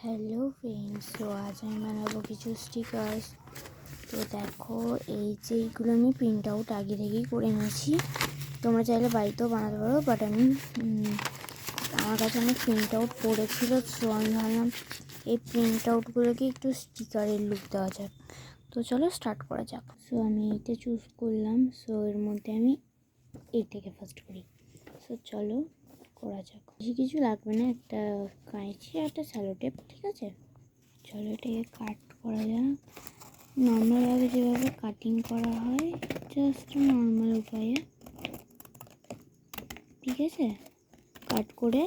Hello friends, তো আজ আমি বানাবো কিছু স্টিকার্স। তো দেখো, এই যে এইগুলো আমি প্রিন্ট আউট আগে থেকেই করে নিয়েছি। তোমরা চাইলে বাড়িতেও বানাতে পারো, বাট আমার কাছে অনেক প্রিন্ট আউট পড়েছিল, সো আমি ভাবলাম এই প্রিন্ট আউটগুলোকে একটু স্টিকারের লুক দেওয়া যাক। তো চলো স্টার্ট করা যাক। সো আমি এইটা চুজ করলাম। সো এর মধ্যে আমি এইটাকে ফার্স্ট করি। সো চলো করা যাক। বেশি কিছু লাগবে না, একটা কাঁচি আর একটা স্যালো টেপ, ঠিক আছে? চলো এটাকে কাট করা যাক নর্মালভাবে, যেভাবে কাটিং করা হয়, জাস্ট নর্মাল উপায়ে, ঠিক আছে? কাট করে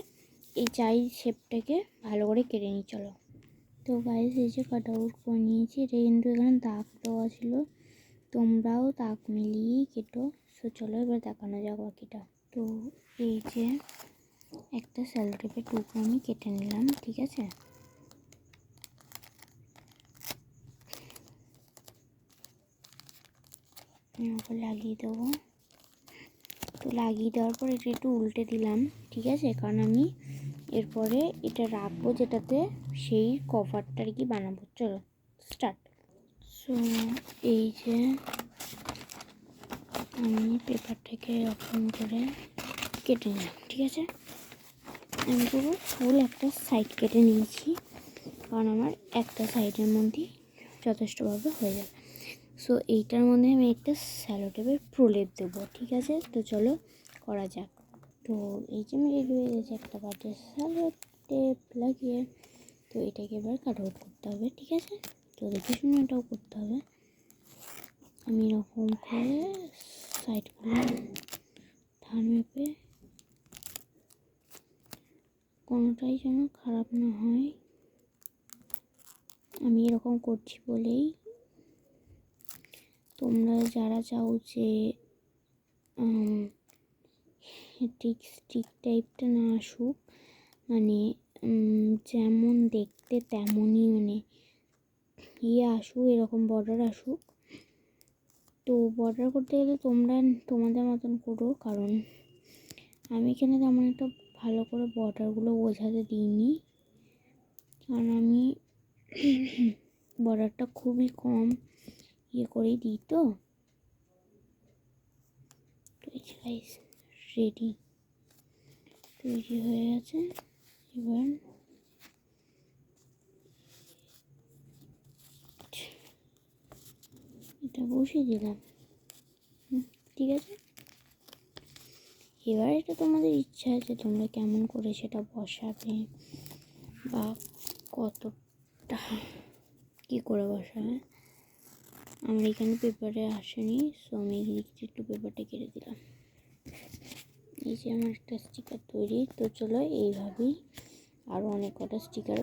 এই চাই শেপটাকে ভালো করে কেটে নিই। চলো, তো গাইস এই যে কাট আউট করে নিয়েছি, এটা কিন্তু এখানে দাগ দেওয়া ছিল, তোমরাও দাগ মিলিয়েই কেটো। সো চলো এবার দেখানো যাক বাকিটা। তো এই যে একটা স্যালো টেপের টুকরো আমি কেটে নিলাম, ঠিক আছে? ওকে লাগিয়ে দেবো। তো লাগিয়ে দেওয়ার পর এটা একটু উল্টে দিলাম, ঠিক আছে? কারণ আমি এরপরে এটা রাখবো যেটাতে সেই কভারটা আর কি বানাবো। চলো স্টার্ট। সো এই যে আমি পেপারটাকে এরকম করে কেটে নিলাম, ঠিক আছে? আমি পুরো ফুল একটা সাইড কেটে নিয়েছি, কারণ আমার একটা সাইডের মধ্যেই যথেষ্টভাবে হয়ে যাবে। সো এইটার মধ্যে আমি একটা স্যালো টেপের প্রলেপ দেবো, ঠিক আছে? তো চলো করা যাক। তো এই যে আমি রেডি হয়ে গেছে একটা পাটে স্যালো টেপ লাগিয়ে। তো এটাকে এবার কাট আউট করতে হবে, ঠিক আছে? তো দেখে শুনে এটাও করতে হবে। আমি এরকম করে সাইডগুলো ধান মেপে, কোনোটাই যেন খারাপ না হয়, আমি এরকম করছি বলেই তোমরা যারা চাও যে ঠিক স্টিক টাইপটা না আসুক, মানে যেমন দেখতে তেমনই, মানে আসুক, এরকম বর্ডার আসুক। তো বর্ডার করতে গেলে তোমরা তোমাদের মতন করো, কারণ আমি এখানে তেমন একটা ভালো করে বর্ডারগুলো বোঝাতে দিইনি, কারণ আমি বর্ডারটা খুবই কম করেই দিই। তো রেডি, তৈরি হয়ে গেছে। এবার এটা বসিয়ে দিলাম, ঠিক আছে? এবার এটা তোমাদের ইচ্ছা আছে তোমরা কেমন করে সেটা বসাবে বা কতটা কী করে বসাবে। আমার এখানে পেপারে আসেনি, সো আমি একটু পেপারটা কেটে দিলাম। এই যে আমার একটা স্টিকার তৈরি। তো চলো এইভাবেই আরও অনেক কটা স্টিকার